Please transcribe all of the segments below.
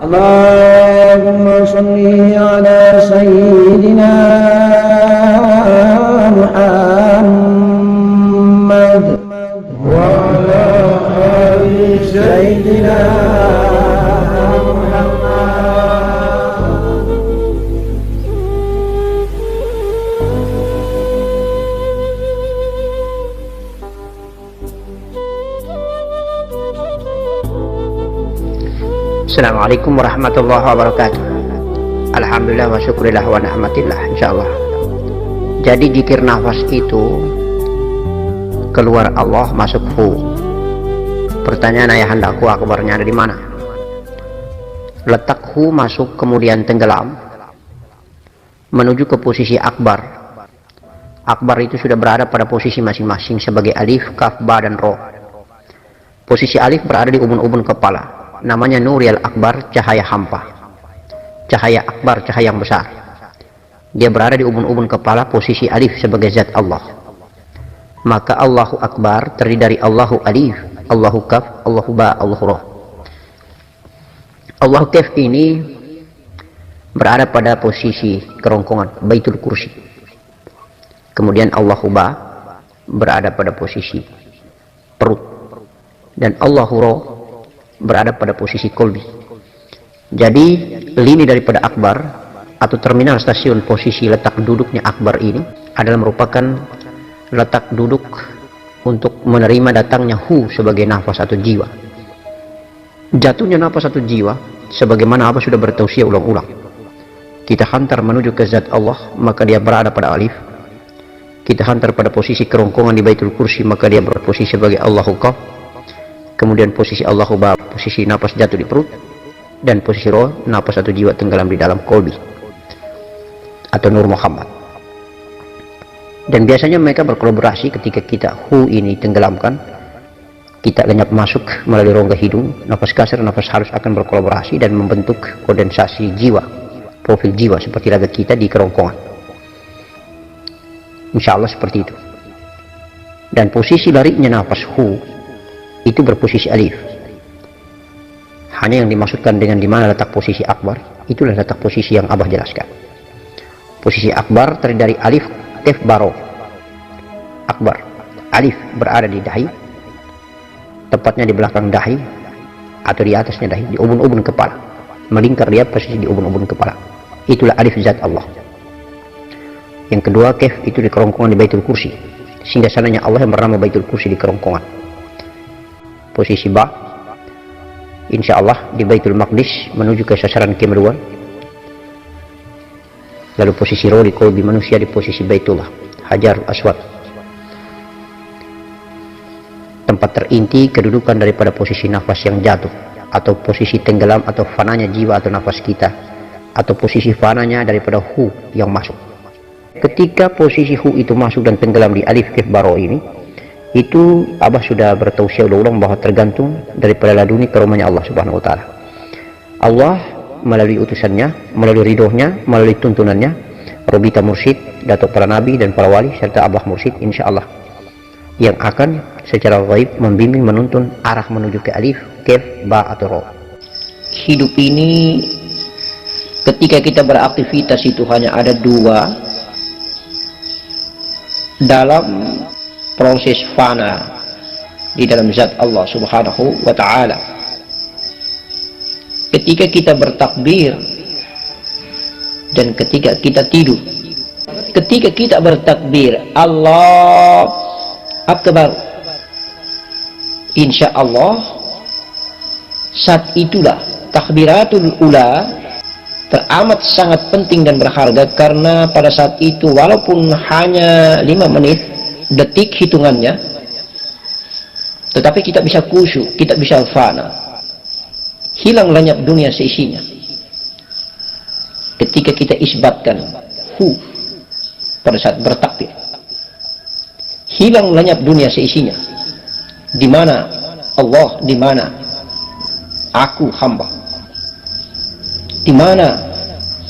اللهم صل على سيدنا محمد وعلى آل سيدنا Assalamualaikum warahmatullahi wabarakatuh. Alhamdulillah wa syukurillah wa ni'matillah, insyaallah. Jadi zikir nafas itu keluar Allah masuk hu. Pertanyaan ayahandaku, akbarnya ada di mana? Letak hu masuk kemudian tenggelam menuju ke posisi akbar. Akbar itu sudah berada pada posisi masing-masing sebagai alif, kaf, ba, dan ro. Posisi alif berada di ubun-ubun kepala. Namanya Nuril Akbar, cahaya hampa. Cahaya akbar, cahaya yang besar. Dia berada di ubun-ubun kepala, posisi alif sebagai zat Allah. Maka Allahu Akbar terdiri dari Allahu Alif, Allahu Kaf, Allahu Ba, Allahu Roh. Allahu Kaf ini berada pada posisi kerongkongan Baitul Kursi. Kemudian Allahu Ba berada pada posisi perut. Dan Allahu Roh berada pada posisi kolbi. Jadi lini daripada akbar atau terminal stasiun posisi letak duduknya akbar ini adalah merupakan letak duduk untuk menerima datangnya hu sebagai nafas atau jiwa. Jatuhnya nafas atau jiwa sebagaimana apa sudah bertausiah ulang-ulang. Kita hantar menuju ke zat Allah, maka dia berada pada alif. Kita hantar pada posisi kerongkongan di Baitul Kursi, maka dia berposisi sebagai Allahu Qaf. Kemudian posisi Allahu Ba, posisi nafas jatuh di perut, dan posisi roh, nafas atau jiwa tenggelam di dalam kolbi atau Nur Muhammad. Dan biasanya mereka berkolaborasi ketika kita hu ini tenggelamkan, kita lenyap masuk melalui rongga hidung, nafas kasar, nafas halus akan berkolaborasi dan membentuk kondensasi jiwa, profil jiwa seperti raga kita di kerongkongan. Insya Allah seperti itu. Dan posisi lariknya nafas hu itu berposisi alif. Hanya yang dimaksudkan dengan dimana letak posisi akbar, itulah letak posisi yang Abah jelaskan. Posisi akbar terdiri dari alif, kaf, baro. Akbar, alif berada di dahi, tepatnya di belakang dahi atau di atasnya dahi, di ubun-ubun kepala, melingkar dia posisi di ubun-ubun kepala. Itulah alif zat Allah. Yang kedua, kaf itu di kerongkongan di Baitul Kursi, sehingga sananya Allah yang bernama Baitul Kursi di kerongkongan. Posisi ba, insya Allah di Baitul Maqdis menuju ke sasaran kemeruan. Lalu posisi roh di kolbi manusia di posisi Baitullah, Hajar Aswad. Tempat terinti kedudukan daripada posisi nafas yang jatuh, atau posisi tenggelam atau fananya jiwa atau nafas kita, atau posisi fananya daripada hu yang masuk. Ketika posisi hu itu masuk dan tenggelam di alif kaf baro ini, itu Abah sudah bertausiah ulang bahwa tergantung daripada laduni karomanya Allah Subhanahu wa taala. Allah melalui utusannya, melalui ridhonya, melalui tuntunannya, Robita Mursyid, Datuk para nabi dan para wali serta Abah Mursyid insyaallah yang akan secara gaib membimbing menuntun arah menuju ke alif, kaf, ba atau ro. Hidup ini ketika kita beraktivitas itu hanya ada dua dalam proses fana di dalam zat Allah Subhanahu wa ta'ala. Ketika kita bertakbir dan ketika kita tidur. Ketika kita bertakbir Allah Akbar, insya Allah saat itulah takbiratul ula teramat sangat penting dan berharga, karena pada saat itu walaupun hanya 5 menit detik hitungannya, tetapi kita bisa khusyuk, kita bisa fana, hilang lenyap dunia seisinya. Ketika kita isbatkan hu pada saat bertakbir, hilang lenyap dunia seisinya. Di mana Allah, di mana aku hamba, di mana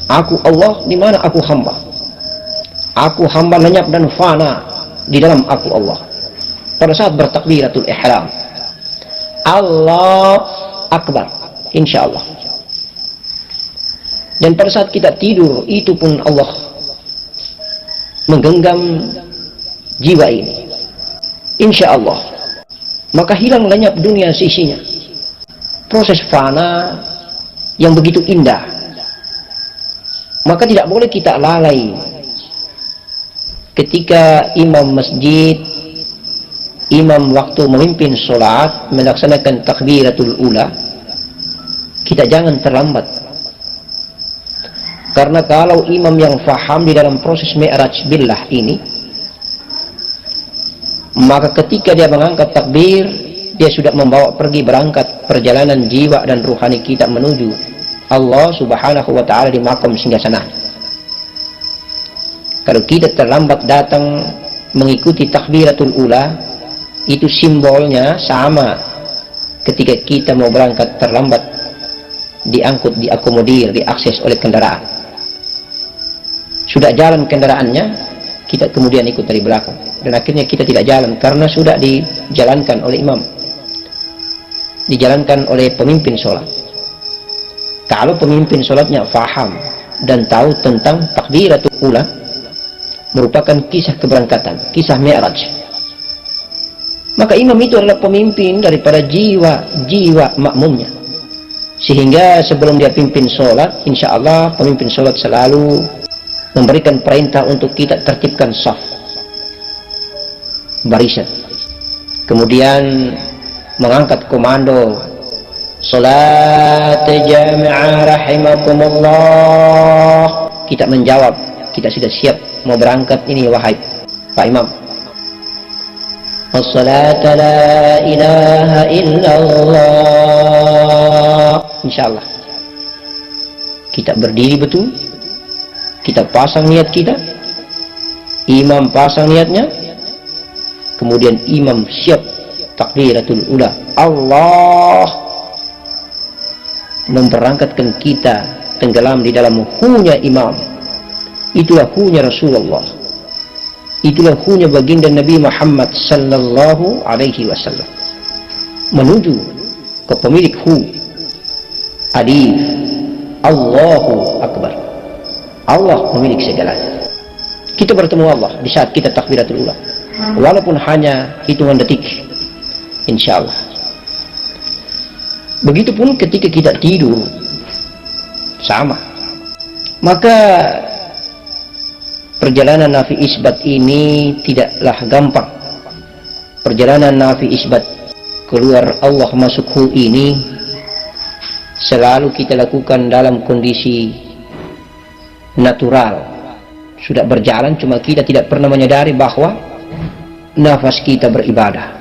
aku Allah, di mana aku hamba. Aku hamba lenyap dan fana di dalam aku Allah. Pada saat bertakbiratul ihram, Allah Akbar, insya Allah Dan pada saat kita tidur, itu pun Allah menggenggam jiwa ini. Insya Allah, maka hilang lenyap dunia sisinya. Proses fana yang begitu indah. Maka tidak boleh kita lalai ketika imam masjid, imam waktu memimpin sholat, melaksanakan takbiratul ula, kita jangan terlambat. Karena kalau imam yang faham di dalam proses mi'raj billah ini, maka ketika dia mengangkat takbir, dia sudah membawa pergi berangkat perjalanan jiwa dan ruhani kita menuju Allah subhanahu wa ta'ala di makom singgasana. Kalau kita terlambat datang mengikuti takbiratul ula, itu simbolnya sama ketika kita mau berangkat terlambat, diangkut, diakomodir, diakses oleh kendaraan. Sudah jalan kendaraannya, kita kemudian ikut dari belakang, dan akhirnya kita tidak jalan karena sudah dijalankan oleh imam, dijalankan oleh pemimpin sholat. Kalau pemimpin sholatnya faham dan tahu tentang takbiratul ula, merupakan kisah keberangkatan, kisah mi'raj, maka imam itu adalah pemimpin daripada jiwa makmumnya. Sehingga sebelum dia pimpin sholat, insya Allah pemimpin sholat selalu memberikan perintah untuk kita tertibkan saf, barisan, kemudian mengangkat komando salat jami'ah rahimakumullah. Kita menjawab, kita sudah siap mau berangkat ini wahai Pak Imam. As-salatu la ilaha illallah. Insyaallah kita berdiri betul, kita pasang niat kita, imam pasang niatnya, kemudian imam siap takbiratul ula. Allah memberangkatkan kita tenggelam di dalam hunya imam. Itulah hunya Rasulullah, itulah hunya baginda Nabi Muhammad sallallahu alaihi wasallam, menuju ke pemilik hu. Alif, Allahu Akbar. Allah memiliki segalanya. Kita bertemu Allah di saat kita takbiratul ula, walaupun hanya hitungan detik, insya Allah. Begitupun ketika kita tidur, sama. Maka perjalanan nafi isbat ini tidaklah gampang. Perjalanan nafi isbat keluar Allah masuk hu ini selalu kita lakukan dalam kondisi natural. Sudah berjalan, cuma kita tidak pernah menyadari bahwa nafas kita beribadah.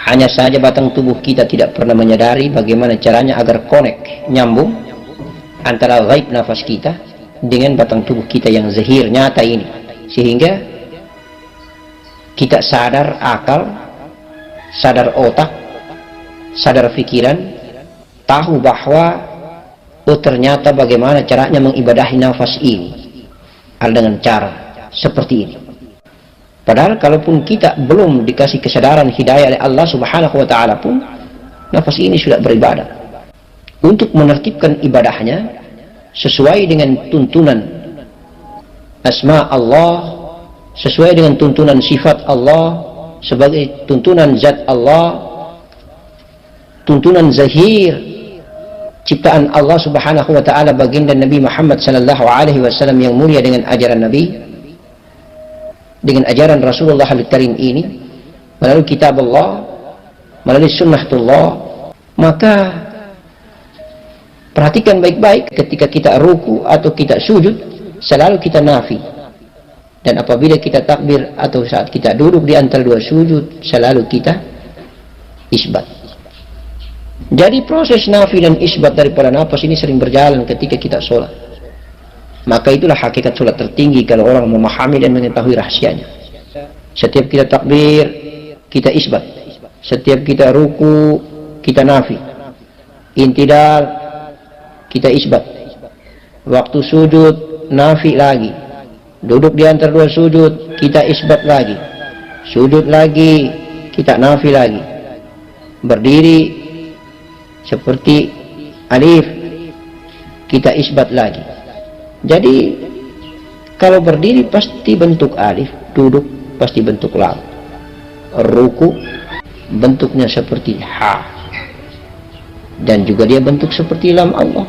Hanya saja batang tubuh kita tidak pernah menyadari bagaimana caranya agar connect, nyambung antara gaib nafas kita dengan batang tubuh kita yang zahir, nyata ini. Sehingga kita sadar akal, sadar otak, sadar pikiran, tahu bahwa oh ternyata bagaimana caranya mengibadahi nafas ini adalah dengan cara seperti ini. Padahal kalaupun kita belum dikasih kesadaran hidayah oleh Allah subhanahu wa ta'ala pun, nafas ini sudah beribadah. Untuk menertibkan ibadahnya sesuai dengan tuntunan asma Allah, sesuai dengan tuntunan sifat Allah, sebagai tuntunan zat Allah, tuntunan zahir ciptaan Allah subhanahu wa ta'ala baginda Nabi Muhammad sallallahu alaihi wasallam yang mulia dengan ajaran Nabi, dengan ajaran Rasulullah al-Karim ini, melalui kitab Allah, melalui sunnatullah. Maka perhatikan baik-baik ketika kita ruku atau kita sujud, selalu kita nafi. Dan apabila kita takbir atau saat kita duduk di antara dua sujud, selalu kita isbat. Jadi proses nafi dan isbat daripada nafas ini sering berjalan ketika kita sholat. Maka itulah hakikat sholat tertinggi kalau orang memahami dan mengetahui rahasianya. Setiap kita takbir, kita isbat. Setiap kita ruku, kita nafi. Intidal, kita isbat. Waktu sujud, nafi lagi. Duduk di antara dua sujud, kita isbat lagi. Sujud lagi, kita nafi lagi. Berdiri seperti alif, kita isbat lagi. Jadi kalau berdiri pasti bentuk alif, duduk pasti bentuk lam, ruku bentuknya seperti ha, dan juga dia bentuk seperti lam Allah,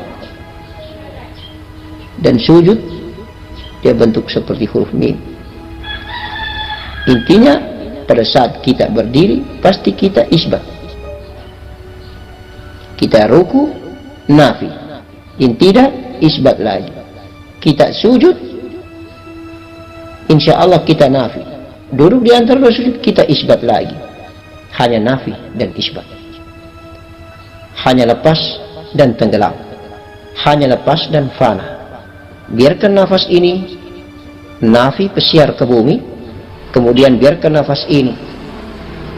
dan sujud dia bentuk seperti huruf mim. Intinya pada saat kita berdiri pasti kita isbat, kita ruku nafi, yang tidak isbat lagi. Kita sujud insya Allah kita nafi, duduk di antara dua sujud kita isbat lagi, hanya nafi dan isbat, hanya lepas dan tenggelam, hanya lepas dan fana. Biarkan nafas ini nafi pesiar ke bumi, kemudian biarkan nafas ini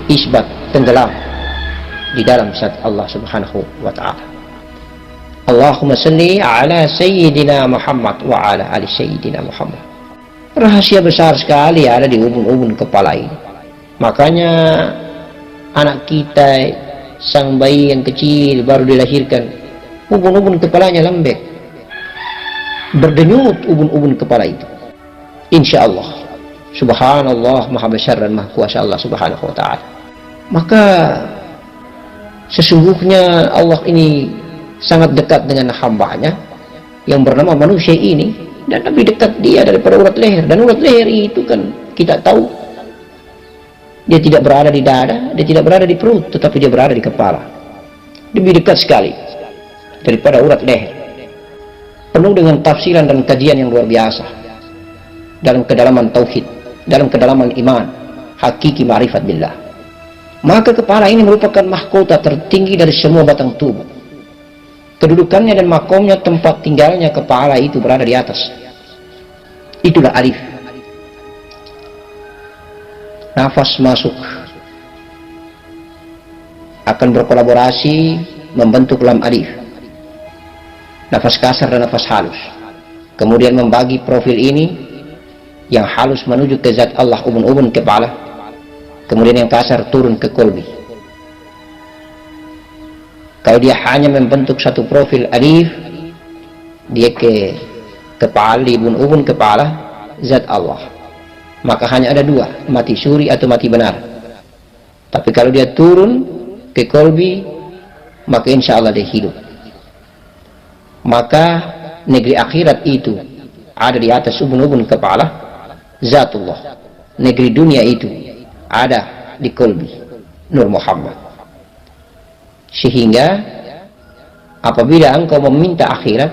isbat tenggelam di dalam zat Allah subhanahu wa ta'ala. Allahumma salli ala Sayyidina Muhammad wa ala ali Sayyidina Muhammad. Rahasia besar sekali ada di ubun-ubun kepala ini. Makanya anak kita, sang bayi yang kecil baru dilahirkan, ubun-ubun kepalanya lembek, berdenyut ubun-ubun kepala itu. Insya Allah, subhanallah, maha besar dan maha kuasa Allah subhanahu wa ta'ala. Maka sesungguhnya Allah ini sangat dekat dengan hambanya yang bernama manusia ini, dan lebih dekat dia daripada urat leher. Dan urat leher itu kan kita tahu dia tidak berada di dada, dia tidak berada di perut, tetapi dia berada di kepala. Lebih dekat sekali daripada urat leher. Penuh dengan tafsiran dan kajian yang luar biasa dalam kedalaman tauhid, dalam kedalaman iman, hakiki ma'rifat billah. Maka kepala ini merupakan mahkota tertinggi dari semua batang tubuh. Kedudukannya dan makomnya, tempat tinggalnya kepala itu berada di atas. Itulah alif. Nafas masuk akan berkolaborasi membentuk lam alif, nafas kasar dan nafas halus, kemudian membagi profil ini, yang halus menuju ke zat Allah ubun-ubun kepala, kemudian yang kasar turun ke kolbi. Kalau dia hanya membentuk satu profil alif, dia ke kepala, di ubun-ubun kepala zat Allah, maka hanya ada dua, mati suri atau mati benar. Tapi kalau dia turun ke kolbi, maka insya Allah dia hidup. Maka negeri akhirat itu ada di atas ubun-ubun kepala zatullah. Negeri dunia itu ada di kolbi Nur Muhammad. Sehingga apabila engkau meminta akhirat,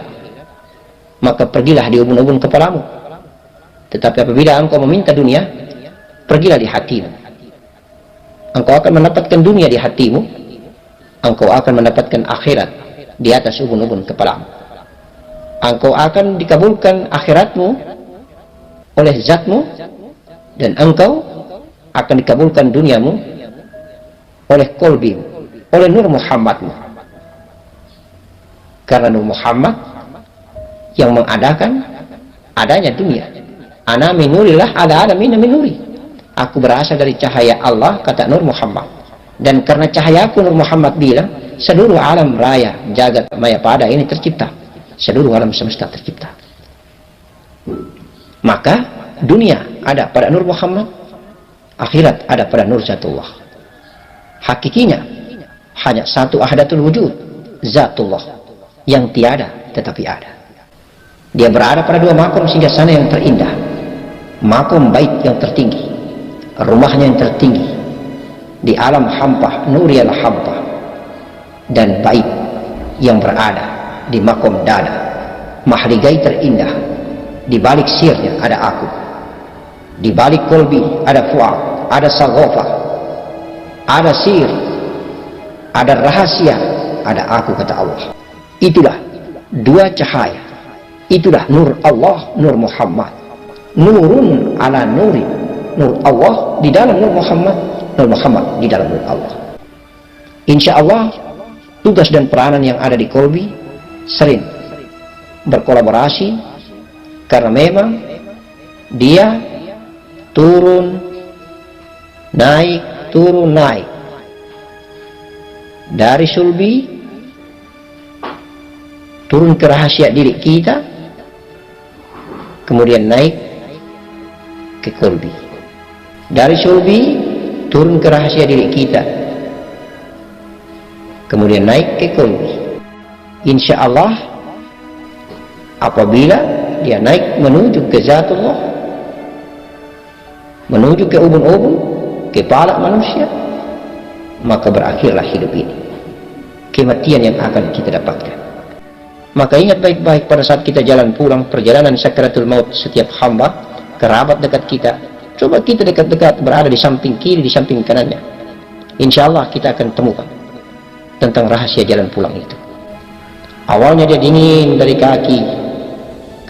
maka pergilah di ubun-ubun kepalamu. Tetapi apabila engkau meminta dunia, pergilah di hatimu. Engkau akan mendapatkan dunia di hatimu, engkau akan mendapatkan akhirat di atas ubun-ubun kepalamu. Engkau akan dikabulkan akhiratmu oleh zatmu, dan engkau akan dikabulkan duniamu oleh kolbimu, oleh Nur Muhammadmu. Karena Nur Muhammad yang mengadakan adanya dunia. Ana minurillah ala mina minuri. Aku berasal dari cahaya Allah, kata Nur Muhammad. Dan karena cahayaku, Nur Muhammad bilang, seluruh alam raya jagat maya pada ini tercipta. Seluruh alam semesta tercipta. Maka dunia ada pada Nur Muhammad, akhirat ada pada Nur Zatullah. Hakikinya hanya satu ahadatul wujud, Zatullah, yang tiada tetapi ada. Dia berada pada dua makom sehingga sana yang terindah, makom bait yang tertinggi, rumahnya yang tertinggi di alam hampa, nuriyal hampa, dan bait yang berada di makom dada, mahligai terindah. Di balik sirnya ada aku, di balik kolbi ada fuad, ada sagofa, ada sir, ada rahasia, ada aku, kata Allah. Itulah dua cahaya, itulah Nur Allah, Nur Muhammad. Nurun ala nuri, Nur Allah di dalam Nur Muhammad, Nur Muhammad di dalam Nur Allah. Insya Allah tugas dan peranan yang ada di kolbi sering berkolaborasi, karena memang dia turun naik, turun naik dari sulbi turun ke rahasia diri kita, kemudian naik ke kolbi. Dari sulbi turun ke rahasia diri kita, kemudian naik ke kolbi. Insya Allah apabila dia naik menuju ke zatullah, menuju ke ubun-ubun kepala manusia, maka berakhirlah hidup ini, kematian yang akan kita dapatkan. Maka ingat baik-baik pada saat kita jalan pulang, perjalanan sakratul maut, setiap hamba, kerabat dekat kita, coba kita dekat-dekat berada di samping kiri, di samping kanannya. Insya Allah kita akan temukan tentang rahasia jalan pulang itu. Awalnya dia dingin dari kaki,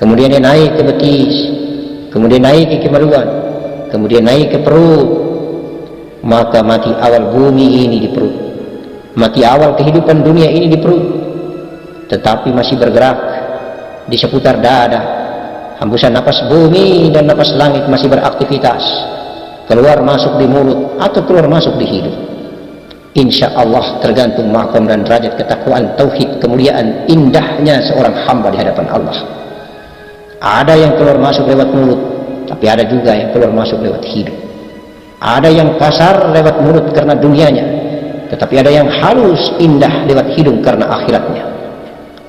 kemudian dia naik ke betis, kemudian naik ke kemaluan, kemudian naik ke perut. Maka mati awal bumi ini di perut, mati awal kehidupan dunia ini di perut, tetapi masih bergerak di seputar dada. Hembusan napas bumi dan napas langit masih beraktivitas, keluar masuk di mulut atau keluar masuk di hidung. Insya Allah tergantung makom dan derajat ketakwaan, tauhid, kemuliaan, indahnya seorang hamba di hadapan Allah. Ada yang keluar masuk lewat mulut, tapi ada juga yang keluar masuk lewat hidung. Ada yang kasar lewat mulut karena dunianya, tetapi ada yang halus, indah lewat hidung karena akhiratnya.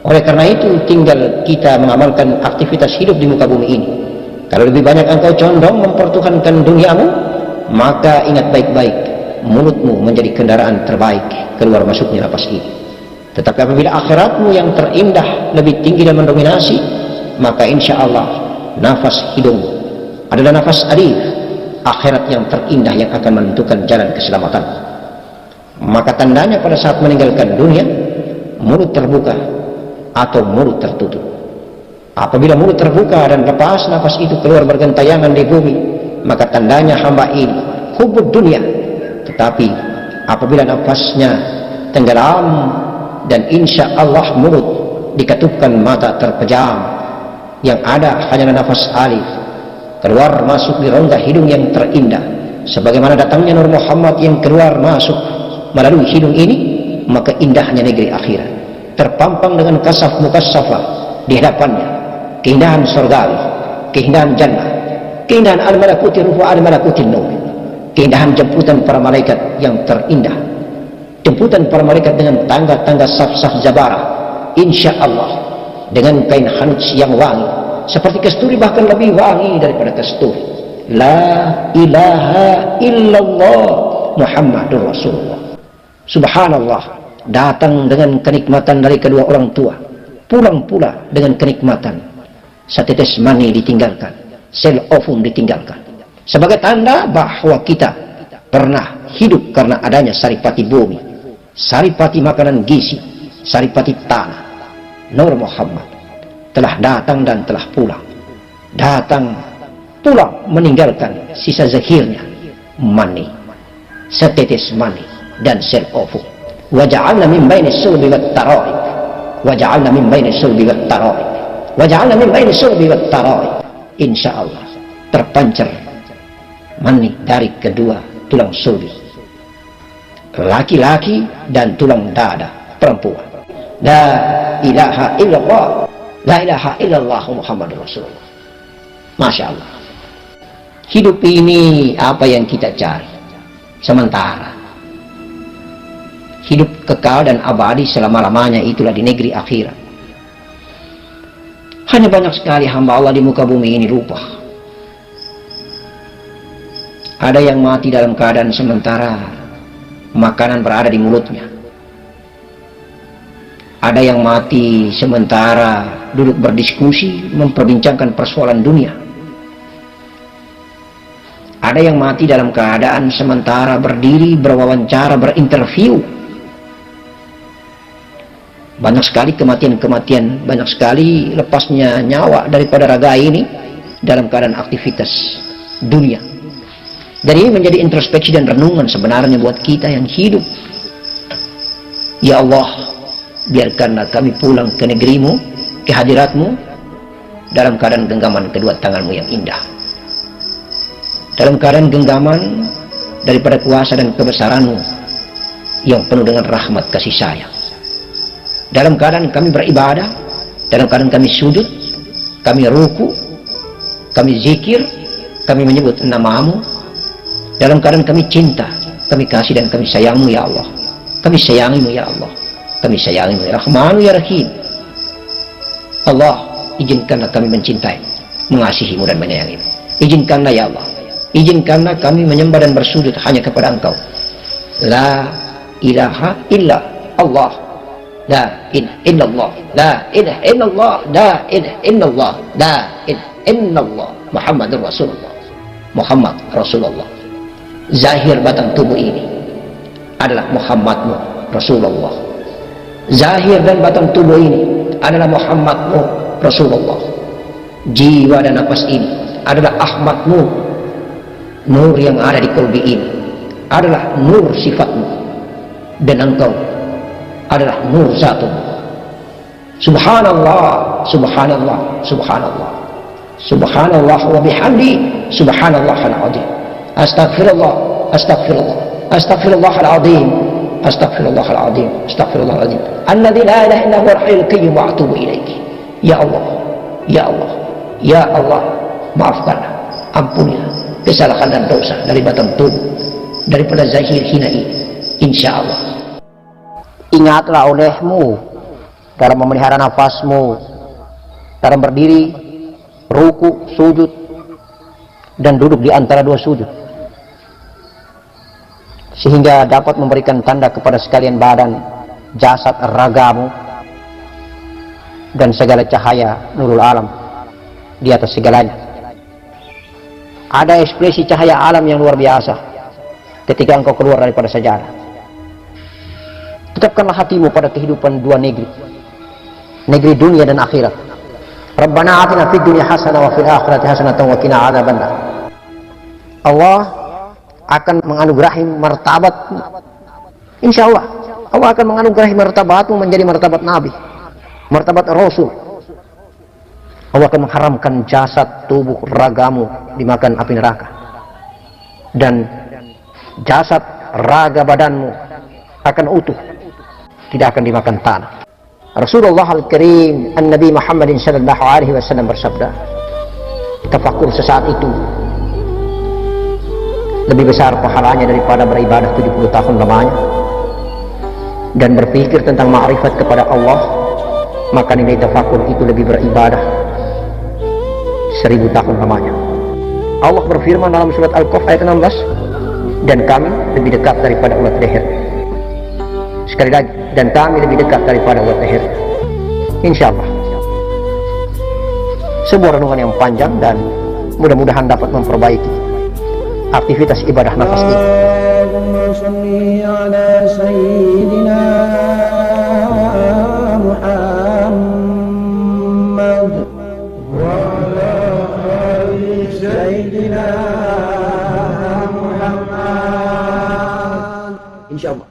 Oleh karena itu tinggal kita mengamalkan aktivitas hidup di muka bumi ini. Kalau lebih banyak engkau condong mempertuhankan duniamu, maka ingat baik-baik, mulutmu menjadi kendaraan terbaik keluar masuknya napas ini. Tetapi apabila akhiratmu yang terindah lebih tinggi dan mendominasi, maka insya Allah nafas hidungmu adalah nafas arif, akhirat yang terindah yang akan menentukan jalan keselamatan. Maka tandanya pada saat meninggalkan dunia, mulut terbuka atau mulut tertutup. Apabila mulut terbuka dan lepas nafas itu keluar bergentayangan di bumi, maka tandanya hamba ini hubud dunia. Tetapi apabila nafasnya tenggelam dan insya Allah mulut dikatupkan, mata terpejam, yang ada hanyalah nafas alif, keluar masuk di rongga hidung yang terindah, sebagaimana datangnya Nur Muhammad yang keluar masuk melalui hidung ini, maka indahnya negeri akhirat terpampang dengan kasaf mukassafah di hadapannya, keindahan surgawi, keindahan jannah, keindahan al-malakuti rufa al-malakuti nur, keindahan jemputan para malaikat yang terindah, jemputan para malaikat dengan tangga-tangga saf-saf zabarah, insya Allah dengan kain hanuts yang wangi seperti kasturi, bahkan lebih wangi daripada kasturi. La ilaha illallah Muhammadur Rasulullah. Subhanallah, datang dengan kenikmatan dari kedua orang tua, pulang pula dengan kenikmatan. Setetes mani ditinggalkan, sel ovum ditinggalkan, sebagai tanda bahwa kita pernah hidup karena adanya saripati bumi, saripati makanan gizi, saripati tanah. Nur Muhammad telah datang dan telah pulang, datang pulang meninggalkan sisa zahirnya mani, setetes mani dan sel ovum. Waja'alna min baini sulbi wat tara'ib, waja'alna min baini sulbi wat tara'ib, waja'alna min baini sulbi wat tara'ib. Insya Allah terpancar mani dari kedua tulang sulbi, laki-laki dan tulang dada perempuan. La ilaha illallah, la ilaha illallah Muhammadur Rasulullah. Masya Allah. Hidup ini apa yang kita cari? Sementara. Hidup kekal dan abadi selama-lamanya itulah di negeri akhirat. Hanya banyak sekali hamba Allah di muka bumi ini lupa. Ada yang mati dalam keadaan sementara makanan berada di mulutnya. Ada yang mati sementara duduk berdiskusi memperbincangkan persoalan dunia. Ada yang mati dalam keadaan sementara berdiri berwawancara, berinterview. Banyak sekali kematian-kematian, banyak sekali lepasnya nyawa daripada raga ini dalam keadaan aktivitas dunia. Dan ini menjadi introspeksi dan renungan sebenarnya buat kita yang hidup. Ya Allah, biarkanlah kami pulang ke negerimu, ke hadiratmu, dalam keadaan genggaman kedua tanganmu yang indah, dalam keadaan genggaman daripada kuasa dan kebesaranmu yang penuh dengan rahmat kasih sayang. Dalam keadaan kami beribadah Dalam keadaan kami sujud, kami ruku, kami zikir, kami menyebut namamu. Dalam keadaan kami cinta, kami kasih dan kami sayangmu ya Allah. Kami sayangimu ya Allah. Kami sayangimu ya Rahmanu ya Rahim. Allah, izinkanlah kami mencintai, mengasihimu dan menyayangimu. Izinkanlah ya Allah. Izinkanlah kami menyembah dan bersujud hanya kepada Engkau. La ilaha illa Allah. La ilaha illallah. La ilaha illallah. La ilaha illallah. La ilaha illallah. Muhammadur Rasulullah. Muhammad Rasulullah. Zahir batang tubuh ini adalah Muhammadmu Rasulullah. Zahir dan batang tubuh ini adalah Muhammadmu Rasulullah. Jiwa dan nafas ini adalah Ahmadmu. Nur yang ada di kolbi ini adalah nur sifatmu, dan Engkau adalah nur zatmu. Subhanallah, subhanallah, subhanallah, subhanallah wa bihamdi, subhanallahal azim. Astaghfirullah, astaghfirullah, astaghfirullahal azim, astaghfirullahal azim, astaghfirullahal azim. Alladzi la ilaha illa huwal hayyul qayyum wa atubu ilaih. Ya Allah, ya Allah, ya Allah, maafkanlah, ampunilah kesalahan dan dosa dari batang tubuh, daripada zahir hina ini, insya Allah. Ingatlah olehmu dalam memelihara nafasmu, dalam berdiri, ruku, sujud, dan duduk di antara dua sujud, sehingga dapat memberikan tanda kepada sekalian badan, jasad, ragamu, dan segala cahaya nurul alam di atas segalanya. Ada ekspresi cahaya alam yang luar biasa ketika engkau keluar daripada sejarah. Tetapkanlah hatimu pada kehidupan dua negeri, negeri dunia dan akhirat. Rabbana atina fid dunya hasanah wa fil akhirati hasanatan wa qina adzabannar. Allah akan menganugerahi martabatmu. Insyaallah Allah akan menganugerahi martabatmu menjadi martabat nabi, martabat rasul. Allah akan mengharamkan jasad, tubuh, ragamu dimakan api neraka, dan jasad, raga badanmu akan utuh, tidak akan dimakan tanah. Rasulullah Al-Karim An-Nabi Muhammadin sallallahu alaihi wasallam bersabda, tafakur sesaat itu lebih besar pahalanya daripada beribadah 70 tahun lamanya. Dan berpikir tentang ma'rifat kepada Allah, maka nilai tafakur itu lebih beribadah 1000 tahun lamanya. Allah berfirman dalam surat Al-Kahf ayat 16, dan kami lebih dekat daripada ulat leher. Sekali lagi, dan kami lebih dekat daripada ulat leher. Insyaallah sebuah renungan yang panjang, dan mudah-mudahan dapat memperbaiki aktivitas ibadah nafas ini. Allahumma shalli ala sayyidina Muhammad wa ala ali sayyidina Muhammad. Insyaallah.